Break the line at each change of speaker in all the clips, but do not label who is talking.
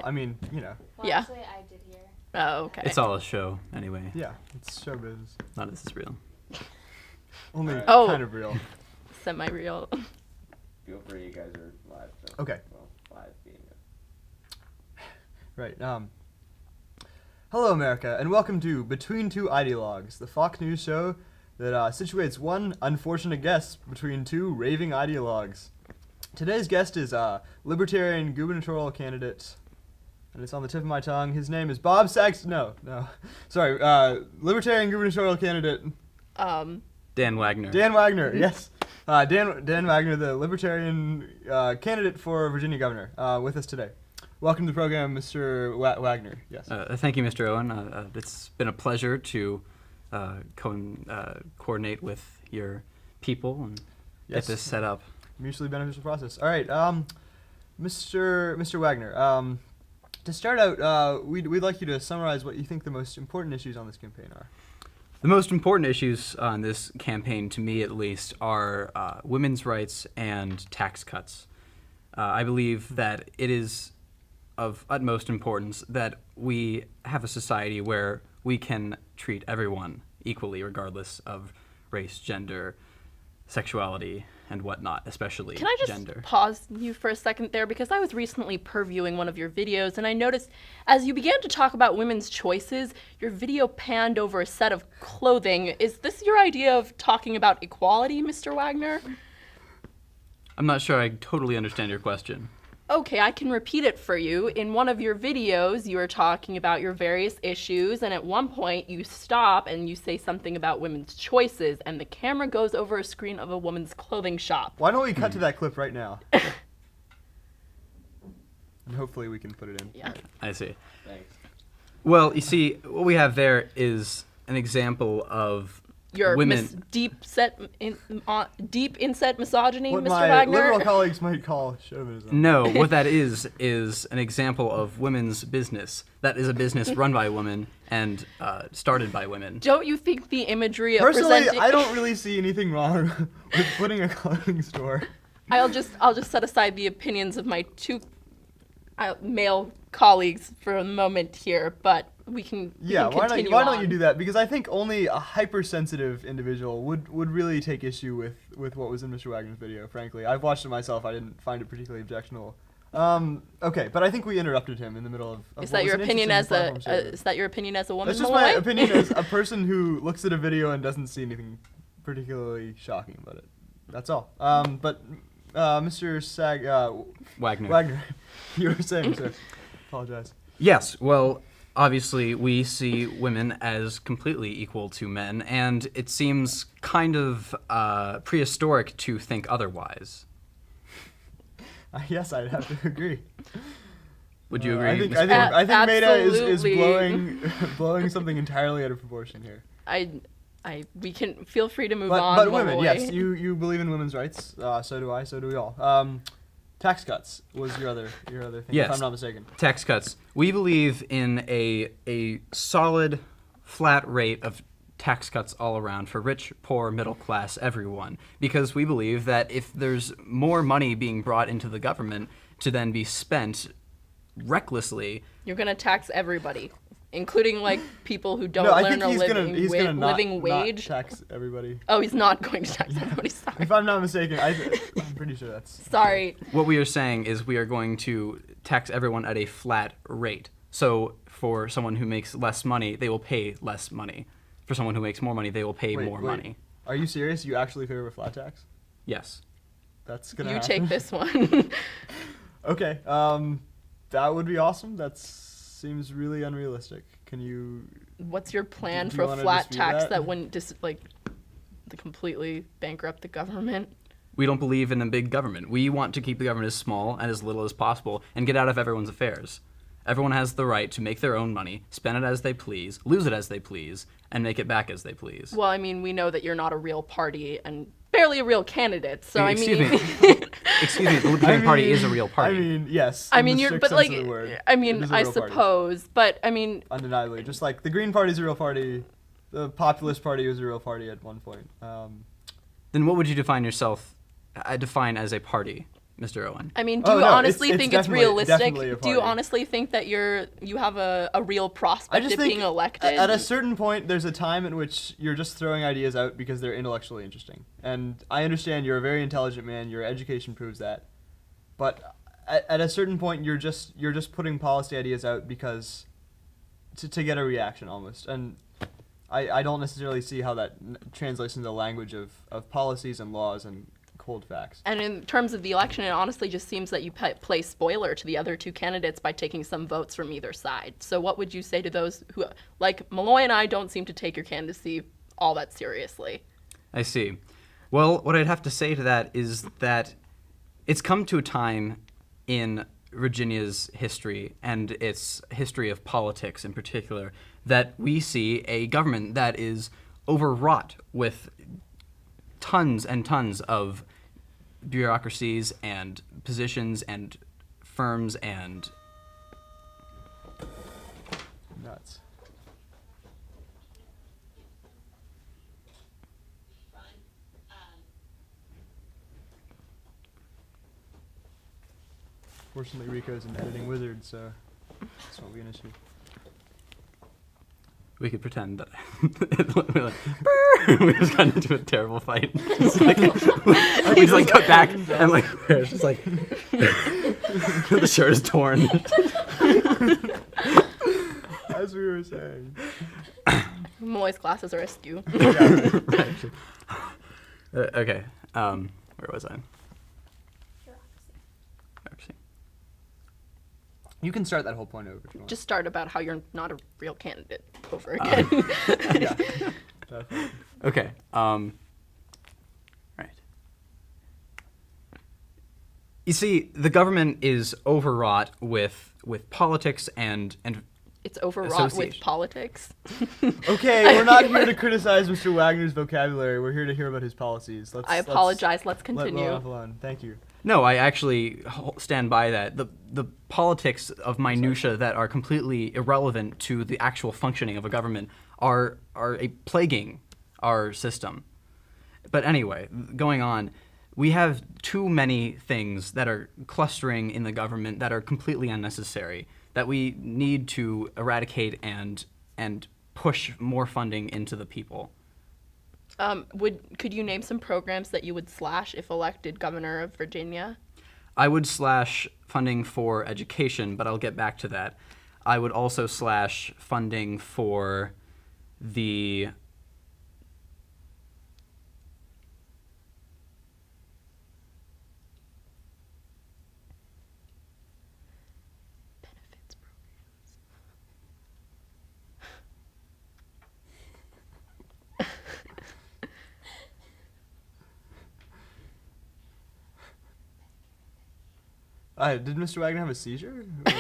I mean, you know.
Well,
Yeah.
actually, I did hear.
Oh, okay.
It's all a show, anyway.
Yeah, it's showbiz.
None of this is real.
Only
Oh.
kind of real.
Semi-real.
Feel free, you guys are live. So,
Okay.
well, live being
Right. Hello, America, and welcome to Between Two Ideologues, the Fox News show that situates one unfortunate guest between two raving ideologues. Today's guest is a libertarian gubernatorial candidate, and it's on the tip of my tongue. His name is Bob Saxton. No. Sorry, libertarian gubernatorial candidate
Dan Wagner.
Dan Wagner. Yes. Dan Wagner, the libertarian candidate for Virginia governor, with us today. Welcome to the program, Mr. Wagner. Yes.
Thank you, Mr. Owen. It's been a pleasure to coordinate with your people and get this set up.
Mutually beneficial process. All right, Mr. Wagner. To start out, we'd like you to summarize what you think the most important issues on this campaign are.
The most important issues on this campaign, to me at least, are women's rights and tax cuts. I believe that it is of utmost importance that we have a society where we can treat everyone equally, regardless of race, gender, sexuality, and whatnot, especially
Can I just
gender.
pause you for a second there? Because I was recently previewing one of your videos, and I noticed as you began to talk about women's choices, your video panned over a set of clothing. Is this your idea of talking about equality, Mr. Wagner?
I'm not sure I totally understand your question.
Okay, I can repeat it for you. In one of your videos, you were talking about your various issues, and at one point you stop and you say something about women's choices, and the camera goes over a screen of a woman's clothing shop.
Why don't we cut to that clip right now? And hopefully we can put it in.
Yeah.
I see.
Thanks.
Well, you see, what we have there is an example of
Your
women.
deep inset misogyny,
What
Mr.
my
Wagner.
liberal colleagues might call chauvinism.
No, what that is an example of women's business. That is a business run by women and started by women.
Don't you think the imagery of
Personally,
presenting...
I don't really see anything wrong with putting a clothing store.
I'll just set aside the opinions of my two male colleagues for a moment here, but we can
Yeah, why
continue
don't
on.
you do that? Because I think only a hypersensitive individual would really take issue with what was in Mr. Wagner's video, frankly. I've watched it myself. I didn't find it particularly objectionable. Okay, but I think we interrupted him in the middle of
Is
what
that
was
your
an
opinion
interesting
as
platform statement.
is that your opinion as a woman?
That's just
Malloy?
my opinion as a person who looks at a video and doesn't see anything particularly shocking about it. That's all. But Mr. Wagner, you were saying, sir. Apologize.
Yes, well, obviously we see women as completely equal to men, and it seems kind of prehistoric to think otherwise.
Yes, I'd have to agree.
Would you agree?
I think
Mr.
Maida is
Absolutely.
blowing something entirely out of proportion here.
We can feel free to move
But
on.
women,
Malloy.
yes, you believe in women's rights. So do I. So do we all. Tax cuts was your other thing,
Yes.
if I'm not mistaken.
Tax cuts. We believe in a solid, flat rate of tax cuts all around for rich, poor, middle class, everyone. Because we believe that if there's more money being brought into the government to then be spent recklessly,
You're gonna tax everybody, including like people who don't
No, I
earn
think
a
he's gonna
living wage.
not tax everybody.
Oh, he's not going to tax everybody. Sorry.
If I'm not mistaken, I'm pretty sure that's.
Sorry.
what we are saying is we are going to tax everyone at a flat rate. So for someone who makes less money, they will pay less money. For someone who makes more money, they will pay more money.
Are you serious? You actually favor a flat tax?
Yes.
That's gonna
You
happen?
take this one.
Okay. That would be awesome. That seems really unrealistic. Can you?
What's your plan
Do
for
you
a
wanna
flat
dispute
tax
that?
that wouldn't completely bankrupt the government?
We don't believe in a big government. We want to keep the government as small and as little as possible and get out of everyone's affairs. Everyone has the right to make their own money, spend it as they please, lose it as they please, and make it back as they please.
Well, I mean, we know that you're not a real party and barely a real candidate, so
Excuse
I mean...
me. Excuse me, the Libertarian Party is a real party.
I mean, yes.
I
in
mean,
the
you're,
strict
but
sense
like,
of the word.
I
It
mean,
is a
I
real party.
suppose, but I mean,
Undeniably, just like the Green Party is a real party, the Populist Party was a real party at one point.
Then what would you define as a party? Mr. Owen.
I mean, do
Oh,
you
no,
honestly
it's
think it's
definitely-
realistic?
definitely a
Do you
party.
honestly think that you have a real
I
prospect
just
of
think
being elected?
at a certain point, there's a time in which you're just throwing ideas out because they're intellectually interesting. And I understand you're a very intelligent man. Your education proves that. But at a certain point, you're just putting policy ideas out because to get a reaction almost. And I don't necessarily see how that translates into the language of policies and laws and cold facts.
And in terms of the election, it honestly just seems that you play spoiler to the other two candidates by taking some votes from either side. So what would you say to those who, like Malloy and I, don't seem to take your candidacy all that seriously?
I see. Well, what I'd have to say to that is that it's come to a time in Virginia's history and its history of politics in particular that we see a government that is overwrought with tons and tons of bureaucracies and positions and firms and
Nuts. Fortunately, Rico's an editing wizard, so this won't be an issue.
we could pretend that we just got into a terrible fight. It's like, we just like cut back and like it's just like the shirt is torn.
As we were saying.
Malloy's glasses are askew.
Yeah.
Okay. Where was I? Bureaucracy.
You can start that whole point over if you want.
Just start about how you're not a real candidate over again.
Yeah. Definitely.
Okay. Right. You see, the government is overwrought with politics and
It's overwrought with
Association.
politics.
Okay, we're not here to criticize Mr. Wagner's vocabulary. We're here to hear about his policies.
I apologize. Let's
Let
continue.
Lonoff alone. Thank you.
No, I actually stand by that. The politics of minutia that are completely irrelevant to the actual functioning of a government are a plaguing our system. But anyway, going on, we have too many things that are clustering in the government that are completely unnecessary that we need to eradicate and push more funding into the people.
Could you name some programs that you would slash if elected governor of Virginia?
I would slash funding for education, but I'll get back to that. I would also slash funding for the
Benefits programs.
Did Mr. Wagner have a seizure?
Are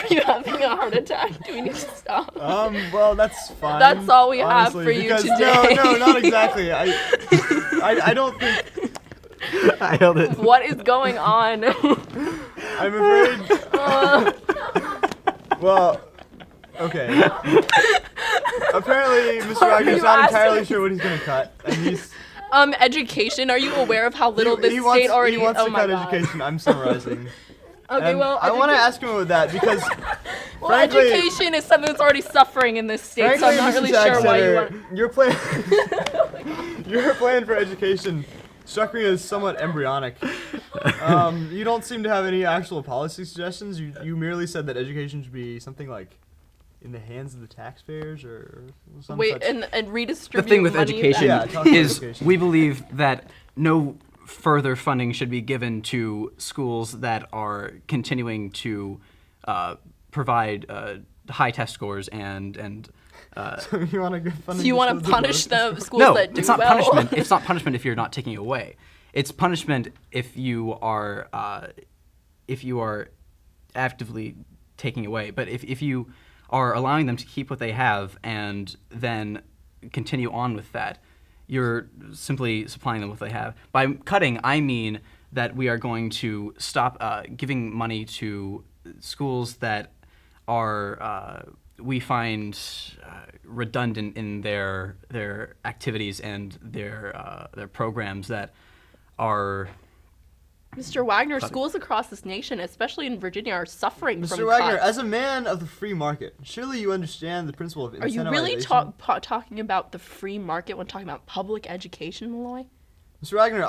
you having a heart attack? Do we need to stop?
Well, that's fine.
That's all we have
honestly,
for you
because
today.
No, not exactly. I don't think.
I held it.
What is going on?
I'm afraid. Well, okay. Apparently, Mr. Wagner's
you
not entirely
asking?
sure what he's gonna cut, and he's.
Education. Are you aware of how little this
he
state already?
He wants
oh
to
my
cut
God.
education. I'm summarizing.
Okay,
And
well,
I want to ask him about that because,
well,
frankly,
education is something that's already suffering in this state, so I'm not
Mrs.
really sure why you
Saxeter,
want.
your plan, your plan for education struck me as somewhat embryonic. You don't seem to have any actual policy suggestions. You merely said that education should be something like in the hands of the taxpayers or some
Wait,
such.
and
The
redistribute
thing with
money
education
Yeah, talk about
is
education.
we believe that no further funding should be given to schools that are continuing to provide high test scores and
So you want to give funding?
So you
to
want
schools
to
that
punish
don't-
the schools
no,
that do
it's not
well?
punishment. It's not punishment if you're not taking away. It's punishment if you are actively taking away. But if you are allowing them to keep what they have and then continue on with that, you're simply supplying them what they have. By cutting, I mean that we are going to stop giving money to schools that are we find redundant in their activities and their programs that are
Mr. Wagner,
Cut it.
schools across this nation, especially in Virginia, are suffering from
Mr. Wagner,
cuts.
as a man of the free market, surely you understand the principle of incentivization.
Are you really talking about the free market when talking about public education, Malloy?
Mr. Wagner,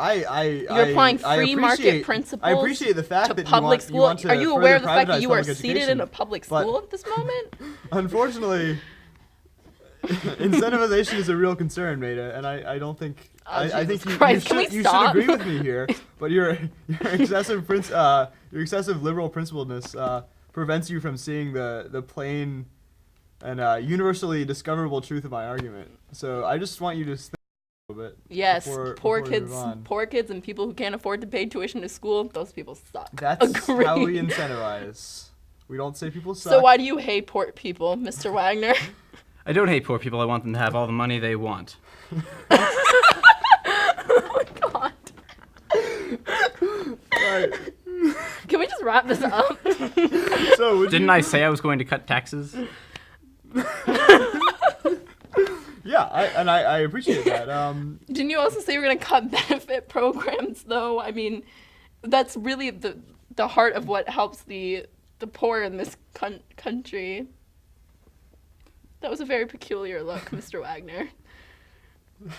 You're applying
I
free market
appreciate-
principles
I appreciate the fact
to
that
public
you
school.
want to
Are you aware of
further
the fact that
privatize
you are
public
seated in
education,
a public
but
school at this moment?
Unfortunately, incentivization is a real concern, Maida, and I don't think I think
Jesus Christ, can we
you should
stop?
agree with me here. But your excessive your excessive liberal principledness prevents you from seeing the plain and universally discoverable truth of my argument. So I just want you to think a little bit.
Yes,
before
poor
we
kids,
move on.
poor kids, and people who can't afford to pay tuition to school. Those people suck.
That's
Agreed.
how we incentivize. We don't say people suck.
So why do you hate poor people, Mr. Wagner?
I don't hate poor people. I want them to have all the money they want.
Oh my god.
Right.
Can we just wrap this up?
So would
Didn't
you,
I say I was going to cut taxes?
Yeah, I appreciate that.
Didn't you also say you were going to cut benefit programs, though? I mean, that's really the heart of what helps the poor in this country. That was a very peculiar look, Mr. Wagner.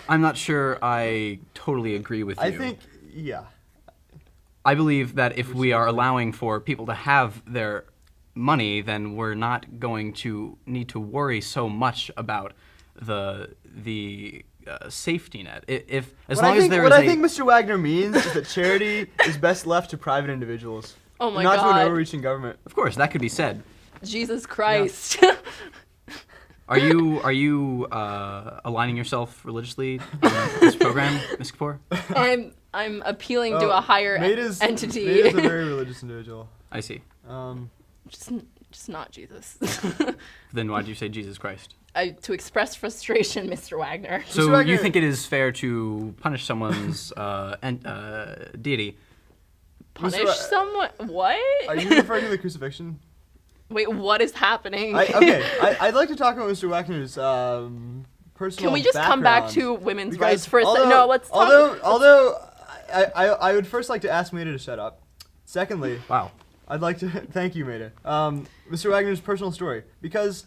I'm not sure I totally agree with you.
I think, yeah.
I believe that if we are allowing for people to have their money, then we're not going to need to worry so much about the safety net. If as
What
long
I
as
think,
there
what
is
I
a
think Mr. Wagner means is that charity is best left to private individuals,
Oh my
not to an
god.
overreaching government.
of course that could be said.
Jesus Christ.
Are you aligning yourself religiously on this program, Ms. Kapoor?
I'm appealing to a higher
Maida's
entity.
Maida's a very religious individual.
I see.
just not Jesus.
Then why did you say Jesus Christ?
To express frustration, Mr. Wagner.
So
Wagner-
you think it is fair to punish someone's deity?
Punish
Wa-
someone? What?
Are you referring to the crucifixion?
Wait, what is happening?
I'd like to talk about Mr. Wagner's personal
Can we just come back
background,
to women's
because
rights for a second?
although-
No, let's talk.
Although I would first like to ask Maida to shut up. Secondly,
Wow.
I'd like to thank you, Maida. Mr. Wagner's personal story, because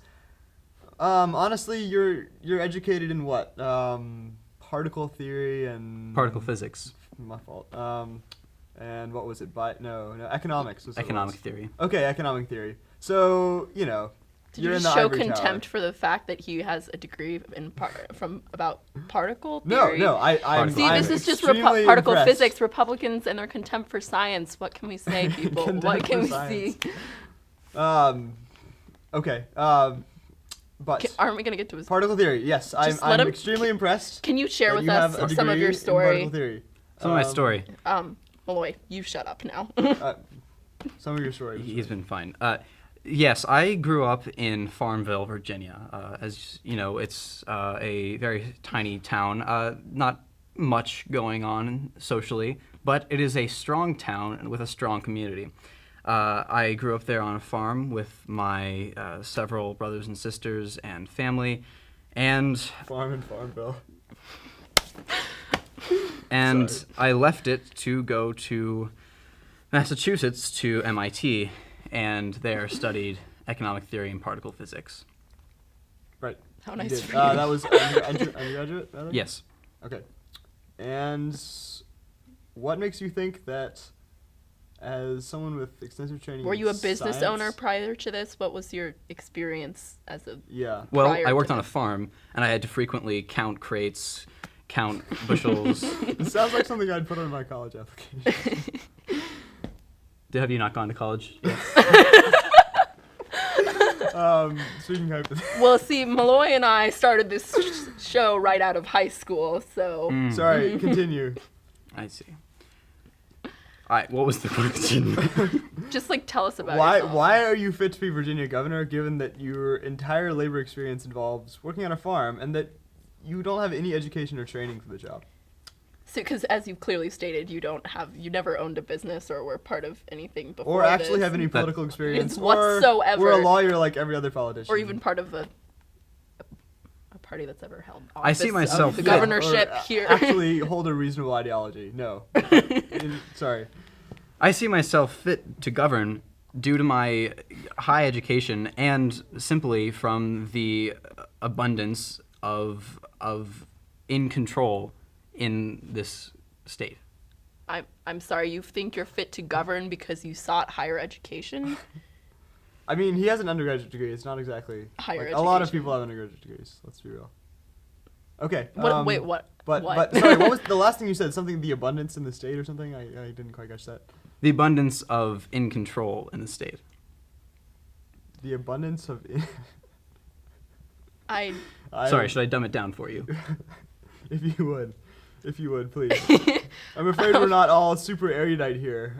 honestly, you're educated in what? Particle theory and
Particle physics.
My fault. And what was it? Economics. Was what it
Economic
was.
theory.
Okay, economic theory. So
Did
you're
you
in the
show
ivory
contempt
tower.
for the fact that he has a degree from about particle
No,
theory?
no, I'm
See,
I'm
this is just
extremely
particle
impressed.
physics. Republicans and their contempt for science. What can we say, people?
Contempt
What can
for
we
science.
see?
Okay. But
Aren't we gonna get to his?
particle theory. Yes,
Just let
I'm
him-
extremely impressed.
Can you share
that
with
you have
us
a
some of
degree
your
in
story?
particle theory.
Some of my story.
Malloy, you shut up now.
Some of your story.
He's been fine. Yes, I grew up in Farmville, Virginia. As you know, it's a very tiny town. Not much going on socially, but it is a strong town and with a strong community. I grew up there on a farm with my several brothers and sisters and family, and
Farm in Farmville.
and I left it to go to Massachusetts to MIT, and there studied economic theory and particle physics.
Right.
How
You
nice
did.
for you.
That was undergraduate. Rather?
Yes.
Okay. And what makes you think that, as someone with extensive training,
Were you a
in
business
science-
owner prior to this? What was your experience as a?
Yeah.
Well,
Prior
I worked
to
on a
this.
farm, and I had to frequently count crates, count bushels.
It sounds like something I'd put on my college application.
Have you not gone to college? Yes.
Speaking hypothetically.
Well, see, Malloy and I started this show right out of high school, so
Sorry, continue.
I see. All right, what was the question?
just like tell us about yourself.
Why are you fit to be Virginia governor, given that your entire labor experience involves working on a farm and that you don't have any education or training for the job?
So, because as you've clearly stated, you never owned a business or were part of anything before
Or actually
this,
have any political experience, or
whatsoever.
we're a lawyer like every other politician.
or even part of a party that's ever held office
I see
of
myself
the
fit.
governorship
Or
here.
actually hold a reasonable ideology. No. Sorry.
I see myself fit to govern due to my high education and simply from the abundance of in control in this state.
I'm sorry, you think you're fit to govern because you sought higher education?
I mean, he has an undergraduate degree. It's not exactly
Higher
a lot of
education.
people have undergraduate degrees. Let's be real. Okay.
Wait, what?
But
What?
sorry, what was the last thing you said? Something the abundance in the state or something? I didn't quite catch that.
The abundance of in control in the state.
The abundance of.
Sorry, should I dumb it down for you?
If you would, please. I'm afraid we're not all super erudite here.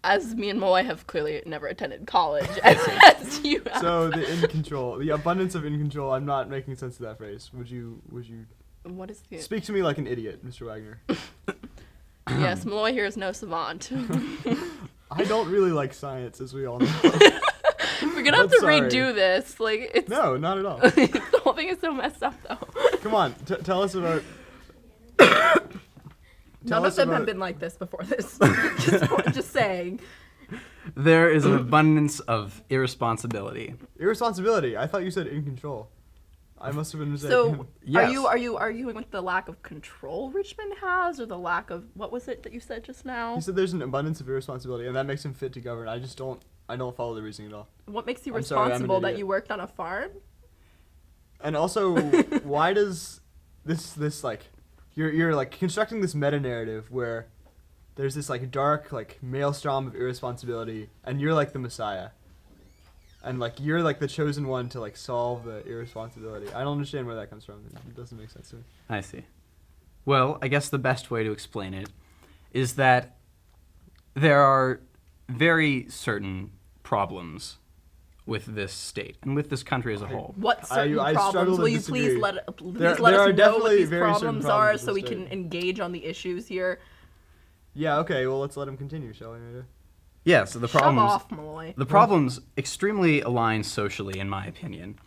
As me and Malloy have clearly never attended college, as you have.
So the abundance of in control. I'm not making sense of that phrase. Would you
What is the...
speak to me like an idiot, Mr. Wagner?
Yes, Malloy here is no savant.
I don't really like science, as we all know.
We're gonna have to
Sorry.
redo this. Like, it's...
No, not at all.
The whole thing is so messed up, though.
Come on, tell us about.
None of them have been like this before this. just saying.
There is an abundance of irresponsibility.
Irresponsibility. I thought you said in control. I must have been mistaken.
So,
Yes.
are you arguing with the lack of control Richmond has, or the lack of what was it that you said just now?
He said there's an abundance of irresponsibility, and that makes him fit to govern. I don't follow the reasoning at all.
What makes you
I'm sorry, I'm an
responsible that
idiot.
you worked on a farm?
And also, why does this like you're like constructing this meta narrative where there's this like dark like maelstrom of irresponsibility, and you're like the messiah, and like you're like the chosen one to like solve the irresponsibility. I don't understand where that comes from. It doesn't make sense to me.
I see. Well, I guess the best way to explain it is that there are very certain problems with this state and with this country as a whole.
What certain
I struggle
problems?
to
Will you
disagree.
please let
There
us
are
know
definitely
what these
very certain
problems
problems
are
with
so we
this
can
state.
engage on the issues here?
Yeah. Okay. Well, let's let him continue, shall we, Maida?
Yeah, so the
Shove
problems
off, Malloy.
the problems extremely align socially in my opinion,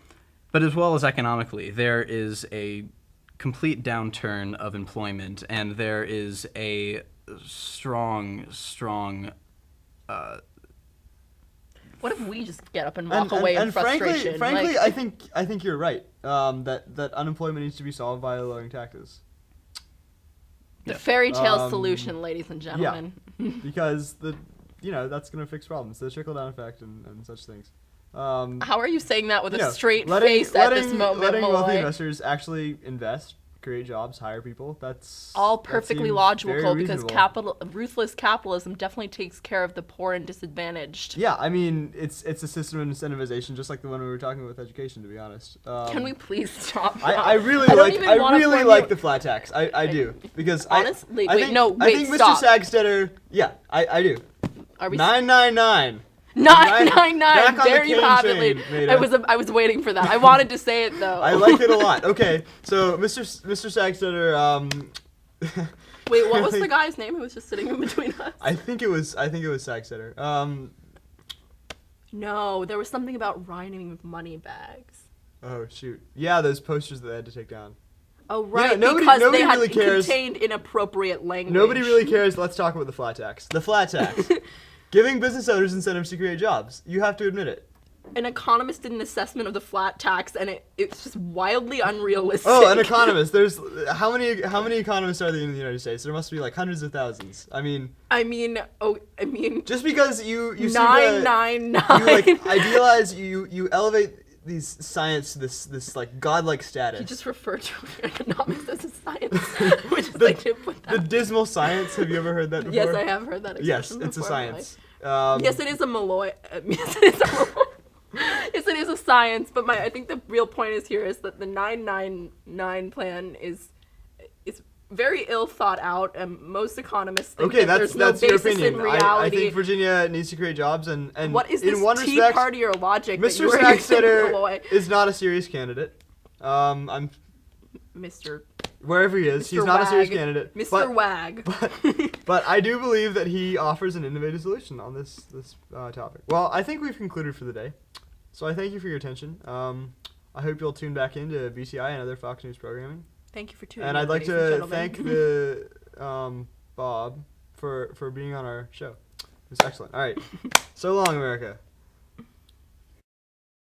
but as well as economically. There is a complete downturn of employment, and there is a strong
What if we just get up and walk away in
frankly,
frustration?
frankly,
Like,
I think you're right. That unemployment needs to be solved by lowering taxes.
the fairy tale
Um,
solution, ladies and gentlemen.
Because that's gonna fix problems, the trickle down effect and such things.
How are you saying that with
you
a
know,
face
letting,
at this moment,
letting wealthy
Malloy?
investors actually invest, create jobs, hire people. That's
All
that
perfectly
seems
logical
very
because
reasonable.
ruthless capitalism definitely takes care of the poor and disadvantaged.
Yeah, I mean it's a system of incentivization, just like the one we were talking about with education. To be honest,
Can we please stop?
I really
I don't
like
even wanna form
like
you-
the flat tax. I do because
Honestly,
I
wait,
think,
no,
I
wait,
think
stop.
Mr. Sagstetter. Yeah, I do.
Are we
999.
999?
Back on the
There you
cane
have it.
chain,
lady.
Maida.
I was waiting for that. I wanted to say it though.
I like it a lot. Okay, so Mr. Sagstetter.
Wait, what was the guy's name who was just sitting in between us?
I think it was Sagstetter.
No, there was something about rhyming with money bags.
Oh shoot. Yeah, those posters that they had to take down.
Oh right,
nobody-
because
nobody
they had
really cares.
contained inappropriate language.
Nobody really cares. Let's talk about the flat tax. The flat tax. Giving business owners incentives to create jobs. You have to admit it.
An economist did an assessment of the flat tax, and it's just wildly unrealistic.
Oh, an economist. There's how many economists are there in the United States? There must be like hundreds of thousands. I mean, just because you seem to,
999.
you like idealize you elevate these science to this like godlike status.
You just refer to economics as a science, which is like to put
The
that.
dismal science. Have you ever heard that before?
Yes, I have heard that expression
Yes, it's a
before,
science.
Yes, it is a Malloy. Yes, it is a Malloy. Yes, it is a science, but I think the real point is that the 999 plan is very ill thought out, and most economists think
Okay,
that
that's
there's no
your
basis
opinion.
in
I
reality.
think Virginia needs to create jobs, and
What is
in
this
one
Tea
respect,
Party or logic that
Mr.
you were using,
Sagstetter
Malloy?
is not a serious candidate. I'm
Mr.
wherever he is,
Mr.
he's not a serious
Wag.
candidate.
Mr. Wag.
But I do believe that he offers an innovative solution on this topic. Well, I think we've concluded for the day. So I thank you for your attention. I hope you'll tune back into BTI and other Fox News programming.
Thank you for tuning
And
in,
I'd like
ladies and
to
gentlemen.
thank the Bob for being on our show. was excellent. All right. So long, America.